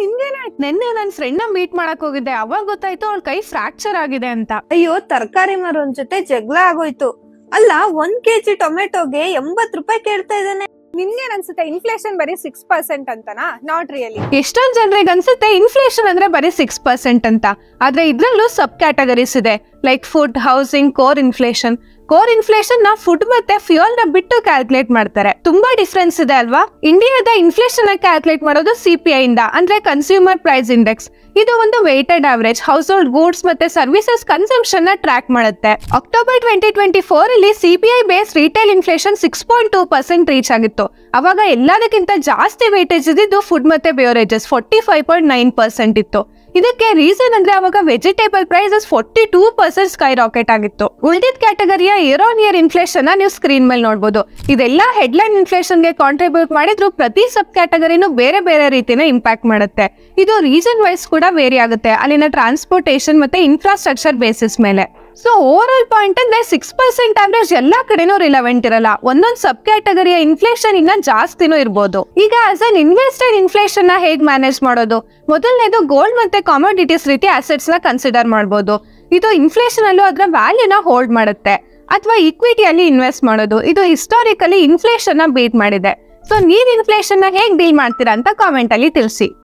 ನಿನ್ಗೇನಾಯ್ತು? ನೆನ್ನೆ ನನ್ನ ಫ್ರೆಂಡ್ ನ ಮೀಟ್ ಮಾಡಕ್ ಹೋಗಿದ್ದೆ, ಅವಾಗ ಗೊತ್ತಾಯ್ತು ಅವಳ ಕೈ ಫ್ರಾಕ್ಚರ್ ಆಗಿದೆ ಅಂತ. ಅಯ್ಯೋ, ತರಕಾರಿ ಮಾರೋನ್ ಜೊತೆ ಜಗಳ ಆಗೋಯ್ತು. ಅಲ್ಲ, 1 kg ಟೊಮೆಟೊಗೆ 80 ರೂಪಾಯಿ ಕೇಳ್ತಾ ಇದ್ದಾನೆ. ನಿನ್ಗೇನ್ ಅನ್ಸುತ್ತೆ ಇನ್ಫ್ಲೇಷನ್ ಬರೀ 6% ಅಂತನಾ? Not really. ಎಷ್ಟೊಂದ್ ಜನರಿಗೆ ಅನ್ಸುತ್ತೆ ಇನ್ಫ್ಲೇಷನ್ ಅಂದ್ರೆ ಬರೀ 6% ಅಂತ. ಆದ್ರೆ ಇದ್ರಲ್ಲೂ ಸಬ್ ಕ್ಯಾಟಗರೀಸ್ ಇದೆ, like food, housing, core inflation. Core inflation ನ ಫುಡ್ ಮತ್ತೆ ಫ್ಯೂಯಲ್ ನ ಬಿಟ್ಟು ಕ್ಯಾಲ್ಕುಲೇಟ್ ಮಾಡ್ತಾರೆ. ತುಂಬಾ ಡಿಫ್ರೆನ್ಸ್ ಇದೆ ಅಲ್ವಾ? ಇಂಡಿಯಾದ ಇನ್ಫ್ಲೇಷನ್ ಕ್ಯಾಲ್ಕುಲೇಟ್ ಮಾಡೋದು CPI ಇಂದ, ಅಂದ್ರೆ ಕನ್ಸ್ಯೂಮರ್ ಪ್ರೈಸ್ ಇಂಡೆಕ್ಸ್. ಇದು ಒಂದು weighted average household goods ಮತ್ತೆ ಸರ್ವಿಸಸ್ ಕನ್ಸಂಪ್ಷನ್ ನ ಟ್ರ್ಯಾಕ್ ಮಾಡುತ್ತೆ. ಅಕ್ಟೋಬರ್ 2024 ಅಲ್ಲಿ CPI base retail inflation 6.2% reach ಆಗಿತ್ತು. ಅವಾಗ ಎಲ್ಲದಕ್ಕಿಂತ ಜಾಸ್ತಿ ವೇಟೇಜ್ ಇದ್ದಿದ್ದು ಫುಡ್ ಮತ್ತೆ ಬೇವರೇಜಸ್ 45.9% ಇತ್ತು. ಇದಕ್ಕೆ ರೀಸನ್ ಅಂದ್ರೆ ಅವಾಗ ವೆಜಿಟೇಬಲ್ ಪ್ರೈಸಸ್ 42% ಸ್ಕೈ ರಾಕೆಟ್ ಆಗಿತ್ತು. ಉಳಿದಿದ್ದ ಕ್ಯಾಟಗರಿಯ ಇಯರ್ ಆನ್ ಇಯರ್ ಇನ್ಫ್ಲೇಷನ್ ನೀವು ಸ್ಕ್ರೀನ್ ಮೇಲೆ ನೋಡಬಹುದು. ಇದೆಲ್ಲ ಹೆಡ್ಲೈನ್ ಇನ್ಫ್ಲೇಷನ್ ಗೆ ಕಾಂಟ್ರಿಬ್ಯೂಟ್ ಮಾಡಿದ್ರು ಪ್ರತಿ ಸಬ್ ಕ್ಯಾಟಗರಿನೂ ಬೇರೆ ಬೇರೆ ರೀತಿನ ಇಂಪ್ಯಾಕ್ಟ್ ಮಾಡುತ್ತೆ. ಇದು ರೀಸನ್ ವೈಸ್ ಕೂಡ ವೇರಿ ಆಗುತ್ತೆ, ಅಲ್ಲಿನ ಟ್ರಾನ್ಸ್ಪೋರ್ಟೇಷನ್ ಮತ್ತೆ ಇನ್ಫ್ರಾಸ್ಟ್ರಕ್ಚರ್ ಬೇಸಿಸ್ ಮೇಲೆ. ಸೊ ಓವರ್ ಆಲ್ ಪಾಯಿಂಟ್ ಅಂದ್ರೆ 6% ಆವರೇಜ್ ಎಲ್ಲಾ ಕಡೆನೂ ರಿಲೆವೆಂಟ್ ಇರಲ್ಲ. ಒಂದೊಂದು ಸಬ್ ಕ್ಯಾಟಗರಿಯ ಇನ್ಫ್ಲೇಷನ್ ಇನ್ನ ಜಾಸ್ತಿನೂ ಇರ್ಬೋದು. ಈಗ ಆಸ್ ಅನ್ ಇನ್ವೆಸ್ಟರ್ ಇನ್ಫ್ಲೇಷನ್ ನ ಹೇಗ್ ಮ್ಯಾನೇಜ್ ಮಾಡೋದು? ಮೊದಲನೇದು ಗೋಲ್ಡ್ ಮತ್ತೆ ಕಾಮೋಡಿಟೀಸ್ ರೀತಿ ಅಸೆಟ್ಸ್ ನ ಕನ್ಸಿಡರ್ ಮಾಡಬಹುದು. ಇದು ಇನ್ಫ್ಲೇಷನ್ ಅಲ್ಲೂ ಅದರ ವ್ಯಾಲ್ಯೂನ ಹೋಲ್ಡ್ ಮಾಡುತ್ತೆ. ಅಥವಾ ಇಕ್ವಿಟಿಯಲ್ಲಿ ಇನ್ವೆಸ್ಟ್ ಮಾಡೋದು, ಇದು ಹಿಸ್ಟಾರಿಕಲಿ ಇನ್ಫ್ಲೇಷನ್ ನ ಬೀಟ್ ಮಾಡಿದೆ. ಸೊ ನೀವ್ ಇನ್ಫ್ಲೇಷನ್ ನ ಹೇಗ್ ಡೀಲ್ ಮಾಡ್ತೀರಾ ಅಂತ ಕಾಮೆಂಟ್ ಅಲ್ಲಿ ತಿಳಿಸಿ.